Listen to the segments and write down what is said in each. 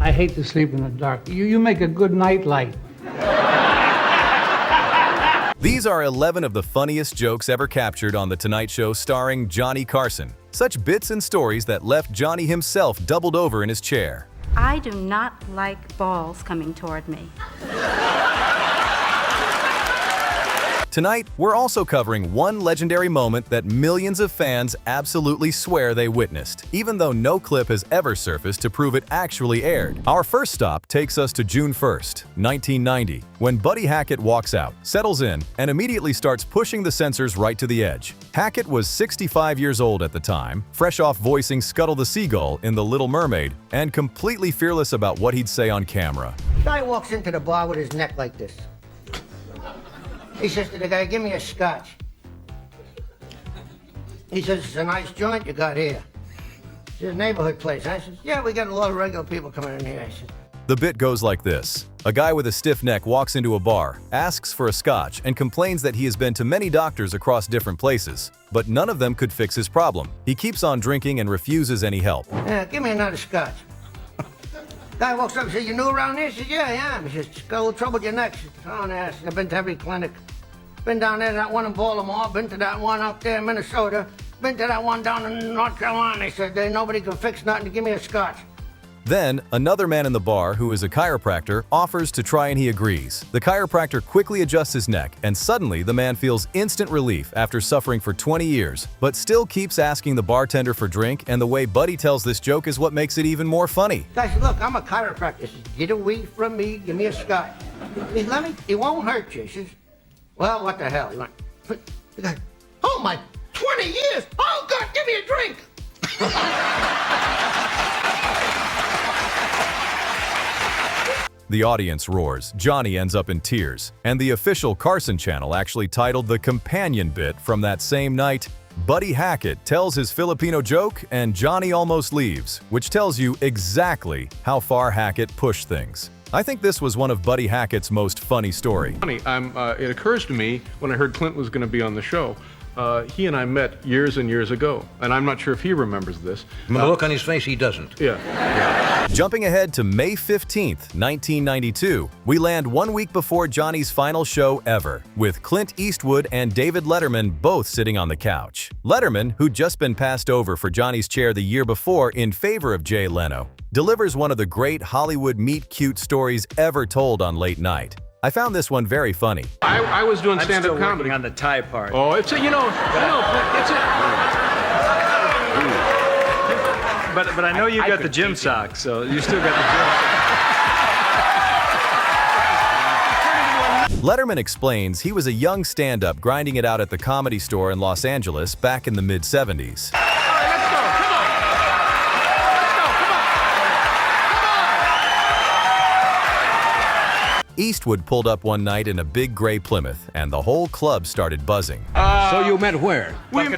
I hate to sleep in the dark. You make a good night light. These are 11 of the funniest jokes ever captured on The Tonight Show starring Johnny Carson. Such bits and stories that left Johnny himself doubled over in his chair. I do not like balls coming toward me. Tonight, we're also covering one legendary moment that millions of fans absolutely swear they witnessed, even though no clip has ever surfaced to prove it actually aired. Our first stop takes us to June 1st, 1990, when Buddy Hackett walks out, settles in, and immediately starts pushing the censors right to the edge. Hackett was 65 years old at the time, fresh off voicing Scuttle the Seagull in The Little Mermaid, and completely fearless about what he'd say on camera. Guy walks into the bar with his neck like this. He says to the guy, "Give me a scotch." He says, "It's a nice joint you got here." It's a neighborhood place. I says, "Yeah, we got a lot of regular people coming in here." I said, The bit goes like this. A guy with a stiff neck walks into a bar, asks for a scotch, and complains that he has been to many doctors across different places, but none of them could fix his problem. He keeps on drinking and refuses any help. "Yeah, give me another scotch." Guy walks up and says, "You new around here?" He says, "Yeah, I am." He says, "Got a little trouble with your neck." He says, "Oh, no, I've been to every clinic. Been down there to that one in Baltimore, been to that one up there in Minnesota, been to that one down in North Carolina." He said, "Nobody can fix nothing. Give me a scotch." Then, another man in the bar, who is a chiropractor, offers to try and he agrees. The chiropractor quickly adjusts his neck, and suddenly the man feels instant relief after suffering for 20 years, but still keeps asking the bartender for drink, and the way Buddy tells this joke is what makes it even more funny. Guy said, "Look, I'm a chiropractor." He says, "Get away from me, give me a scotch." He says, "It won't hurt you." He says, "Well, what the hell?" He went, the guy, "Oh my, 20 years! Oh God, give me a drink!" The audience roars, Johnny ends up in tears, and the official Carson channel actually titled the companion bit from that same night, "Buddy Hackett tells his Filipino joke and Johnny almost leaves," which tells you exactly how far Hackett pushed things. I think this was one of Buddy Hackett's most funny story. It occurs to me when I heard Clint was going to be on the show, he and I met years and years ago, and I'm not sure if he remembers this. From the look on his face, he doesn't. Yeah. Jumping ahead to May 15th, 1992, we land 1 week before Johnny's final show ever, with Clint Eastwood and David Letterman both sitting on the couch. Letterman, who'd just been passed over for Johnny's chair the year before in favor of Jay Leno, delivers one of the great Hollywood meet-cute stories ever told on late night. I found this one very funny. I was doing I'm stand-up still comedy. working on the tie part. Oh, it's a, it's a... But I know you got the gym socks, so you still got the gym. Letterman explains he was a young stand-up grinding it out at the Comedy Store in Los Angeles back in the mid-'70s. Eastwood pulled up one night in a big gray Plymouth, and the whole club started buzzing. So you met where? We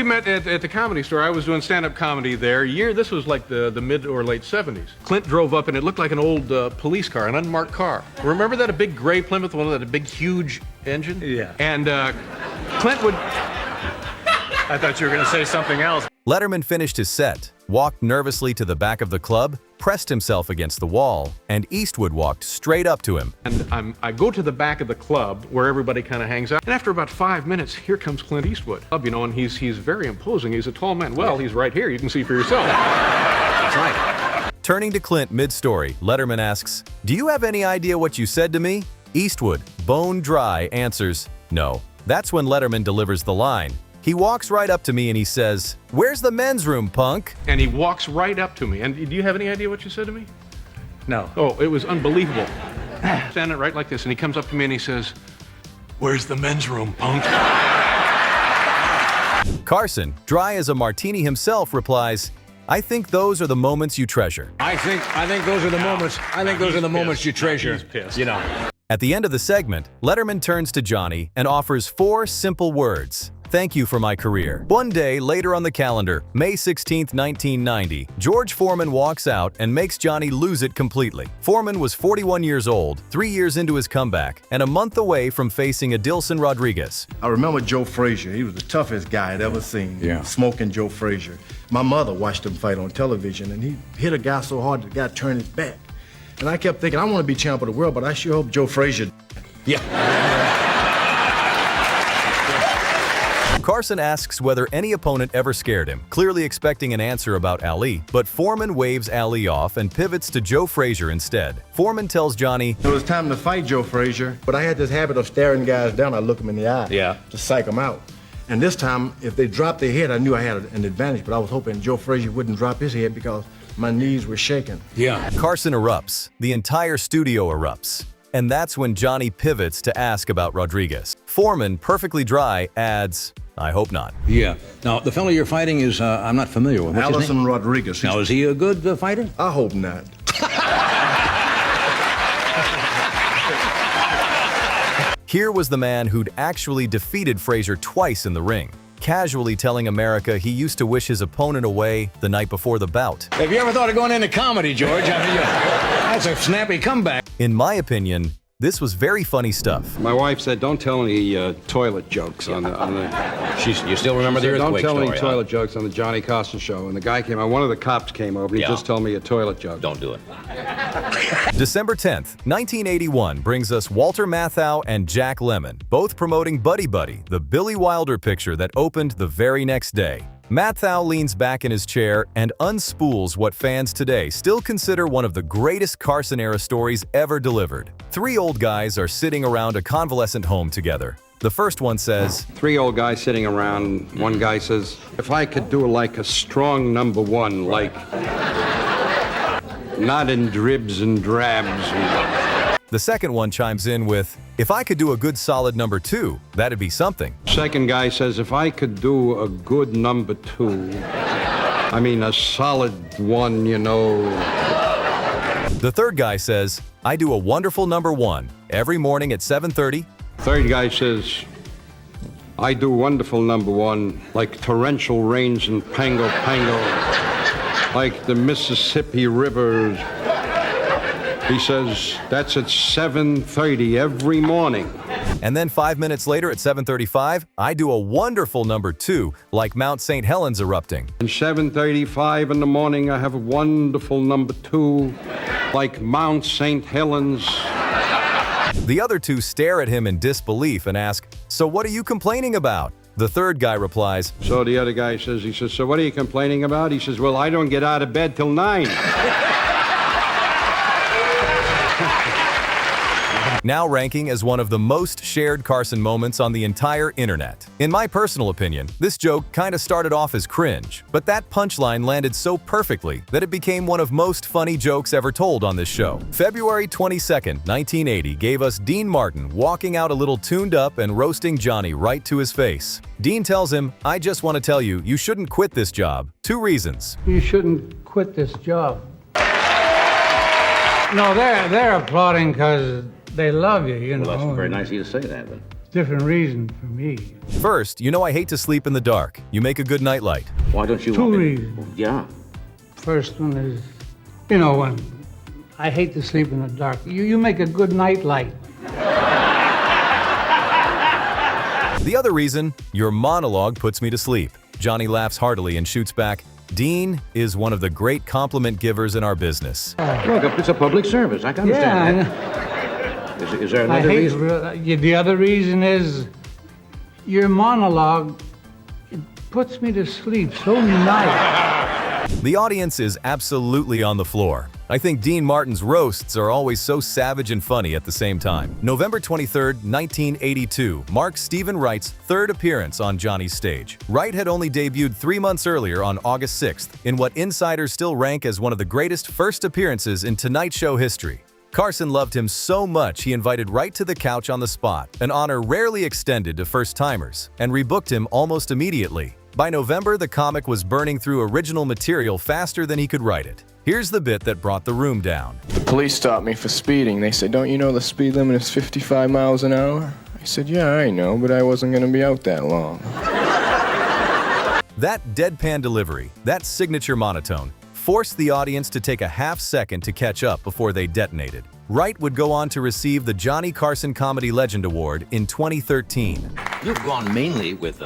met at the Comedy Store. I was doing stand-up comedy there. This was like the mid or late 70s. Clint drove up, and it looked like an old police car, an unmarked car. Remember that? A big gray Plymouth, one of that big, huge engine? Yeah. And Clint would... I thought you were going to say something else. Letterman finished his set, walked nervously to the back of the club, pressed himself against the wall, and Eastwood walked straight up to him. And I go to the back of the club where everybody kind of hangs out. And after about 5 minutes, here comes Clint Eastwood. And he's very imposing. He's a tall man. Well, he's right here. You can see for yourself. That's right. Turning to Clint mid-story, Letterman asks, "Do you have any idea what you said to me?" Eastwood, bone dry, answers, "No." That's when Letterman delivers the line. He walks right up to me and he says, "Where's the men's room, punk?" And he walks right up to me. And do you have any idea what you said to me? No. Oh, it was unbelievable. Standing right like this, and he comes up to me and he says, "Where's the men's room, punk?" Carson, dry as a martini himself, replies, "I think those are the moments you treasure." I think those are the moments. I think those are the moments you treasure. He's pissed. At the end of the segment, Letterman turns to Johnny and offers 4 simple words. thank you for my career. One day later on the calendar, May 16, 1990, George Foreman walks out and makes Johnny lose it completely. Foreman was 41 years old, 3 years into his comeback, and a month away from facing Adilson Rodriguez. I remember Joe Frazier. He was the toughest guy I'd ever seen. Yeah. Smoking Joe Frazier. My mother watched him fight on television, and he hit a guy so hard the guy turned his back. And I kept thinking, I want to be champ of the world, but I sure hope Joe Frazier. Yeah. Carson asks whether any opponent ever scared him, clearly expecting an answer about Ali, but Foreman waves Ali off and pivots to Joe Frazier instead. Foreman tells Johnny, It was time to fight Joe Frazier, but I had this habit of staring guys down. I look them in the eye to psych them out. And this time, if they dropped their head, I knew I had an advantage, but I was hoping Joe Frazier wouldn't drop his head because my knees were shaking. Yeah. Carson erupts. The entire studio erupts. And that's when Johnny pivots to ask about Rodriguez. Foreman, perfectly dry, adds, I hope not. Yeah. Now, the fellow you're fighting is, I'm not familiar with. What's his Allison name? Rodriguez. Now, is he a good fighter? I hope not. Here was the man who'd actually defeated Frazier twice in the ring, casually telling America he used to wish his opponent away the night before the bout. Have you ever thought of going into comedy, George? I mean, that's a snappy comeback. In my opinion, this was very funny stuff. My wife said, don't tell any toilet jokes on the You still remember the don't earthquake tell story, any huh? toilet jokes on the Johnny Carson show. And the guy came out, one of the cops came over, and he just told me a toilet joke. Don't do it. December 10th, 1981 brings us Walter Matthau and Jack Lemmon, both promoting Buddy Buddy, the Billy Wilder picture that opened the very next day. Matthau leans back in his chair and unspools what fans today still consider one of the greatest Carson-era stories ever delivered. Three old guys are sitting around a convalescent home together. The first one says, Three old guys sitting around. One guy says, if I could do like a strong number one, like not in dribs and drabs. The second one chimes in with, if I could do a good solid number two, that'd be something. Second guy says, if I could do a good number two, I mean a solid one, you know. The third guy says, I do a wonderful number one every morning at 7:30. Third guy says, I do wonderful number one, like torrential rains in Pango Pango, like the Mississippi River. He says, that's at 7:30 every morning. And then 5 minutes later at 7:35, I do a wonderful number two, like Mount St. Helens erupting. And 7:35 in the morning, I have a wonderful number two, like Mount St. Helens. The other two stare at him in disbelief and ask, so what are you complaining about? The third guy replies, So the other guy says, so what are you complaining about? He says, well, I don't get out of bed till 9. now ranking as one of the most shared Carson moments on the entire internet. In my personal opinion, this joke kinda started off as cringe, but that punchline landed so perfectly that it became one of most funny jokes ever told on this show. February 22nd, 1980 gave us Dean Martin walking out a little tuned up and roasting Johnny right to his face. Dean tells him, I just want to tell you, you shouldn't quit this job. 2 reasons. You shouldn't quit this job. No, they're applauding because they love you, you know. Well, that's very nice of you to say that, but... Different reason for me. First, you know I hate to sleep in the dark. You make a good nightlight. Why don't you... 2 reasons. Yeah. First one is, you know, when I hate to sleep in the dark. You make a good nightlight. The other reason, your monologue puts me to sleep. Johnny laughs heartily and shoots back, Dean is one of the great compliment givers in our business. Look, it's a public service. I can understand that. Is there another reason? The other reason is your monologue, it puts me to sleep so nice. The audience is absolutely on the floor. I think Dean Martin's roasts are always so savage and funny at the same time. November 23rd, 1982 marks Steven Wright's 3rd appearance on Johnny's stage. Wright had only debuted 3 months earlier on August 6th in what insiders still rank as one of the greatest first appearances in Tonight Show history. Carson loved him so much he invited Wright to the couch on the spot, an honor rarely extended to first-timers, and rebooked him almost immediately. By November, the comic was burning through original material faster than he could write it. Here's the bit that brought the room down. The police stopped me for speeding. They said, don't you know the speed limit is 55 miles an hour? I said, yeah, I know, but I wasn't going to be out that long. That deadpan delivery, that signature monotone, forced the audience to take a half second to catch up before they detonated. Wright would go on to receive the Johnny Carson Comedy Legend Award in 2013. You've gone mainly with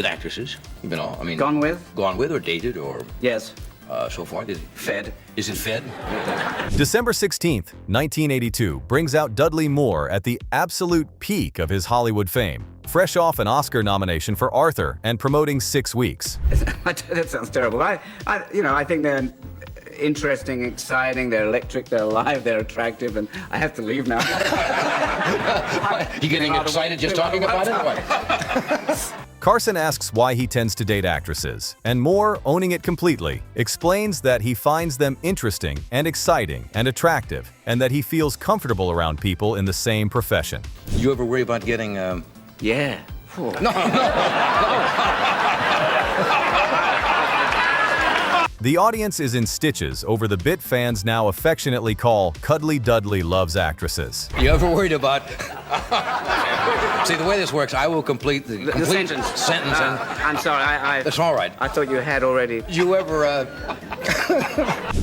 actresses. You've been all, I mean... Gone with? Gone with or dated or... Yes. So forth? Fed. Is it fed? December 16th, 1982 brings out Dudley Moore at the absolute peak of his Hollywood fame, fresh off an Oscar nomination for Arthur and promoting 6 Weeks. That sounds terrible. I think they're interesting, exciting, they're electric, they're alive, they're attractive, and I have to leave now. You getting excited just talking about it? Or what? Carson asks why he tends to date actresses, and Moore, owning it completely, explains that he finds them interesting and exciting and attractive, and that he feels comfortable around people in the same profession. You ever worry about getting, Yeah. No. The audience is in stitches over the bit fans now affectionately call Cuddly Dudley Loves Actresses. You ever worried about... See, the way this works, I will complete the sentence. I'm sorry, That's all right. I thought you had already... Did you ever,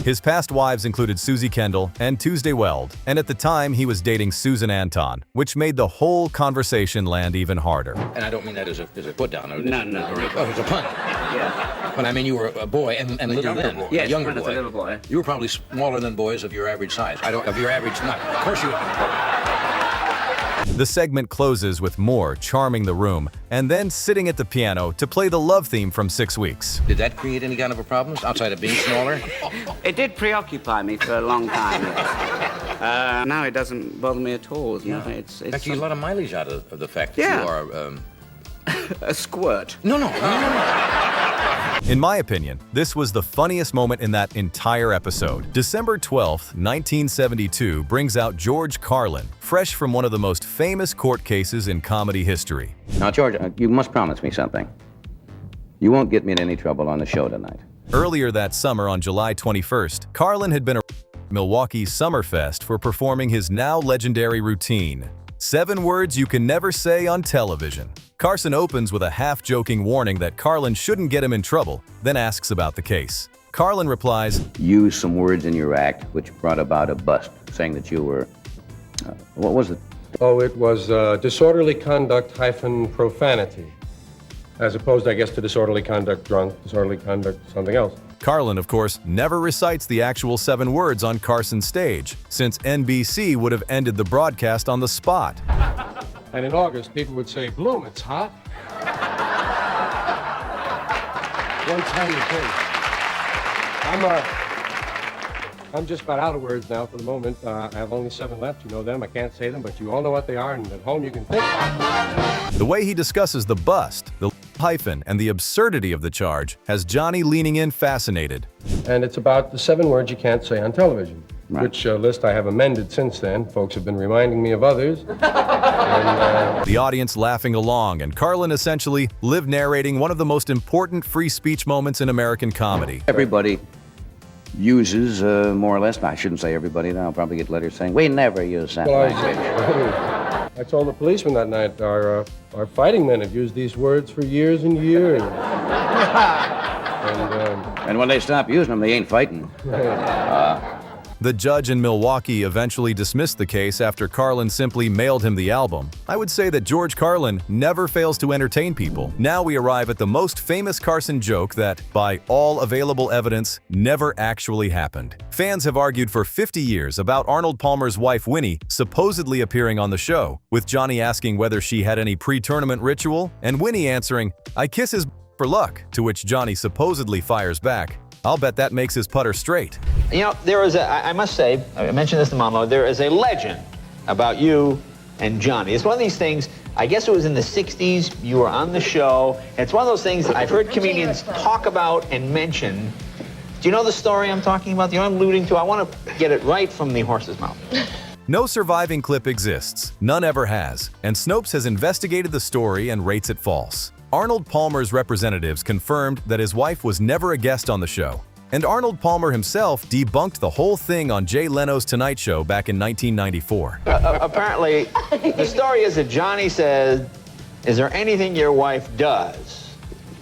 His past wives included Susie Kendall and Tuesday Weld, and at the time he was dating Susan Anton, which made the whole conversation land even harder. And I don't mean that as a put down. No. Oh, it's a pun. Yeah. But I mean, you were a boy and little then. Boy. Yes, a younger boy. boy. A little boy. You were probably smaller than boys of your average size. Of your average, not. Of course you were. The segment closes with Moore charming the room and then sitting at the piano to play the love theme from 6 Weeks. Did that create any kind of a problem outside of being smaller? It did preoccupy me for a long time. Yes. Now it doesn't bother me at all. Yeah. It's actually, a lot of mileage out of the fact that you are... a squirt. No. In my opinion, this was the funniest moment in that entire episode. December 12th, 1972 brings out George Carlin, fresh from one of the most famous court cases in comedy history. Now, George, you must promise me something. You won't get me in any trouble on the show tonight. Earlier that summer on July 21st, Carlin had been arrested at Milwaukee's Summerfest for performing his now legendary routine, 7 words you can never say on television. Carson opens with a half-joking warning that Carlin shouldn't get him in trouble, then asks about the case. Carlin replies, Use some words in your act which brought about a bust, saying that you were... what was it? Oh, it was disorderly conduct - profanity. As opposed, I guess, to disorderly conduct drunk, disorderly conduct something else. Carlin, of course, never recites the actual 7 words on Carson's stage, since NBC would have ended the broadcast on the spot. And in August, people would say, Bloom, it's hot. One tiny thing. I'm just about out of words now for the moment. I have only 7 left. You know them. I can't say them, but you all know what they are, and at home you can think. The way he discusses the bust, the hyphen, and the absurdity of the charge has Johnny leaning in fascinated. And it's about the 7 words you can't say on television. Right. Which list I have amended since then. Folks have been reminding me of others. The audience laughing along, and Carlin essentially live narrating one of the most important free speech moments in American comedy. Everybody uses, more or less, I shouldn't say everybody, then I'll probably get letters saying, we never use that language. I told the policeman that night, our fighting men have used these words for years and years. And when they stop using them, they ain't fighting. The judge in Milwaukee eventually dismissed the case after Carlin simply mailed him the album. I would say that George Carlin never fails to entertain people. Now we arrive at the most famous Carson joke that, by all available evidence, never actually happened. Fans have argued for 50 years about Arnold Palmer's wife Winnie supposedly appearing on the show, with Johnny asking whether she had any pre-tournament ritual, and Winnie answering, "I kiss his for luck," to which Johnny supposedly fires back, "I'll bet that makes his putter straight." You know, there is I must say, I mentioned this to Mama, there is a legend about you and Johnny. It's one of these things, I guess it was in the 60s, you were on the show. It's one of those things I've heard comedians talk about and mention. Do you know the story I'm talking about? The one I'm alluding to? I want to get it right from the horse's mouth. No surviving clip exists, none ever has, and Snopes has investigated the story and rates it false. Arnold Palmer's representatives confirmed that his wife was never a guest on the show, and Arnold Palmer himself debunked the whole thing on Jay Leno's Tonight Show back in 1994. Apparently, the story is that Johnny says, is there anything your wife does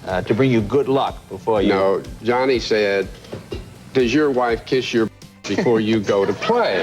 to bring you good luck before you... No, Johnny said, does your wife kiss your before you go to play?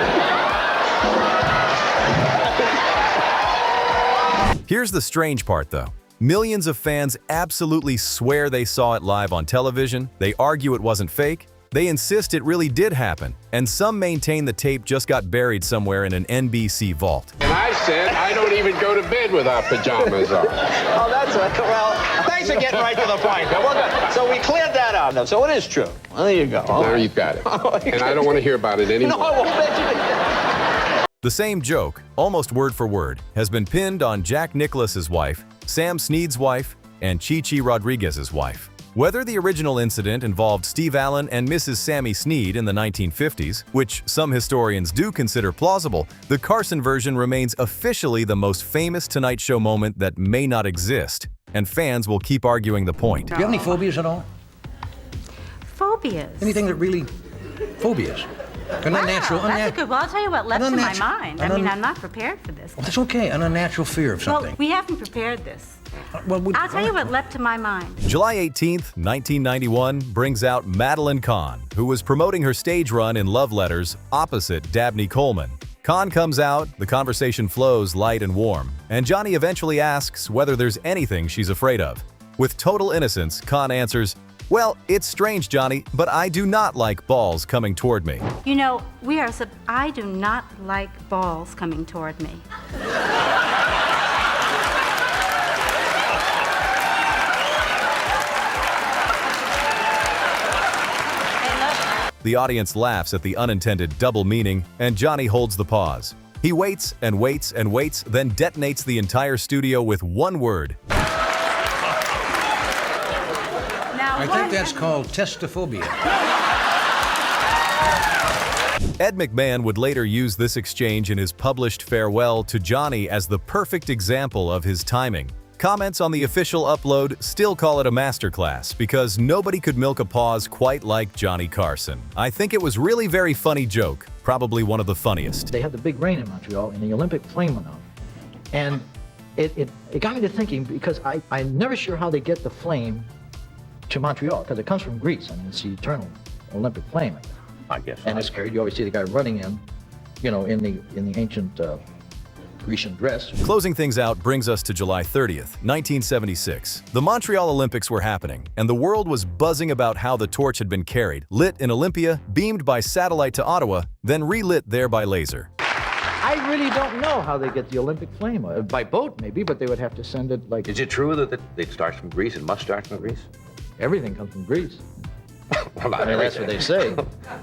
Here's the strange part, though. Millions of fans absolutely swear they saw it live on television, they argue it wasn't fake, they insist it really did happen, and some maintain the tape just got buried somewhere in an NBC vault. And I said, I don't even go to bed without pajamas on. Oh, that's well. Thanks for getting right to the point. Well, good. So we cleared that out. So it is true. Well, there you go. Now you've got it. And I don't want to hear about it anymore. No, I won't bet you. The same joke, almost word for word, has been pinned on Jack Nicklaus's wife, Sam Snead's wife, and Chi-Chi Rodriguez's wife. Whether the original incident involved Steve Allen and Mrs. Sammy Snead in the 1950s, which some historians do consider plausible, the Carson version remains officially the most famous Tonight Show moment that may not exist, and fans will keep arguing the point. Do you have any phobias at all? Phobias? Anything that really... Phobias? They're not natural. That's a good. Well, I'll tell you what leapt to my mind. I mean, I'm not prepared for this. Well, that's okay. An unnatural fear of something. Well, we haven't prepared this. Well, I'll tell you what leapt to my mind. July 18th, 1991 brings out Madeline Kahn, who was promoting her stage run in Love Letters opposite Dabney Coleman. Kahn comes out, the conversation flows light and warm, and Johnny eventually asks whether there's anything she's afraid of. With total innocence, Kahn answers, "Well, it's strange, Johnny, but I do not like balls coming toward me." You know, I do not like balls coming toward me. The audience laughs at the unintended double meaning, and Johnny holds the pause. He waits and waits and waits, then detonates the entire studio with one word. I think that's called testophobia. Ed McMahon would later use this exchange in his published farewell to Johnny as the perfect example of his timing. Comments on the official upload still call it a masterclass because nobody could milk a pause quite like Johnny Carson. I think it was really very funny joke, probably one of the funniest. They had the big rain in Montreal and the Olympic flame went out. And it got me to thinking because I'm never sure how they get the flame to Montreal because it comes from Greece. I mean, it's the eternal Olympic flame. I guess. And it's carried. You always see the guy running in, you know, in the ancient Grecian dress. Closing things out brings us to July 30th, 1976. The Montreal Olympics were happening, and the world was buzzing about how the torch had been carried, lit in Olympia, beamed by satellite to Ottawa, then relit there by laser. I really don't know how they get the Olympic flame. By boat, maybe, but they would have to send it like... Is it true that it starts from Greece? It must start from Greece? Everything comes from Greece. Well, I mean, that's what they say.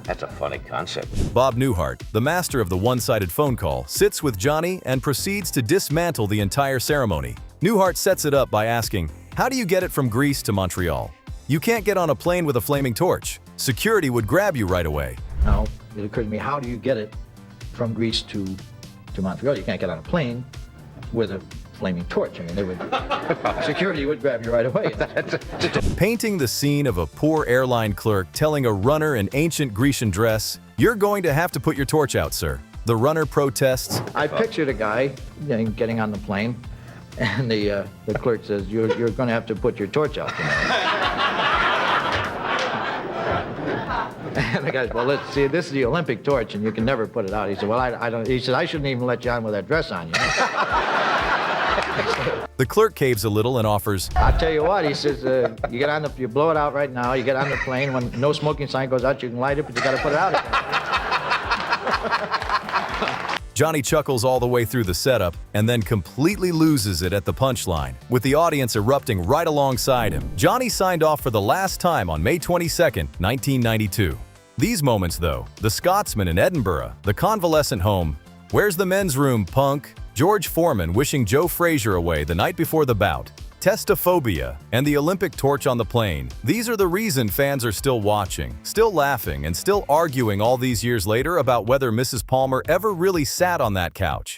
That's a funny concept. Bob Newhart, the master of the one-sided phone call, sits with Johnny and proceeds to dismantle the entire ceremony. Newhart sets it up by asking, "How do you get it from Greece to Montreal? You can't get on a plane with a flaming torch. Security would grab you right away." Now, it occurred to me, how do you get it from Greece to Montreal? You can't get on a plane with a flaming torch. I mean, security would grab you right away. Painting the scene of a poor airline clerk telling a runner in ancient Grecian dress, "You're going to have to put your torch out, sir." The runner protests. I pictured a guy getting on the plane, and the clerk says, "You're going to have to put your torch out tonight." And the guy says, "Well, let's see. This is the Olympic torch, and you can never put it out." He said, "Well, I don't." He said, "I shouldn't even let you on with that dress on, you know." The clerk caves a little and offers, "I'll tell you what," he says, you blow it out right now, you get on the plane, when no smoking sign goes out, you can light it, but you got to put it out again." Johnny chuckles all the way through the setup and then completely loses it at the punchline, with the audience erupting right alongside him. Johnny signed off for the last time on May 22nd, 1992. These moments, though, the Scotsman in Edinburgh, the convalescent home, "Where's the men's room, punk?" George Foreman wishing Joe Frazier away the night before the bout, testophobia, and the Olympic torch on the plane. These are the reason fans are still watching, still laughing, and still arguing all these years later about whether Mrs. Palmer ever really sat on that couch.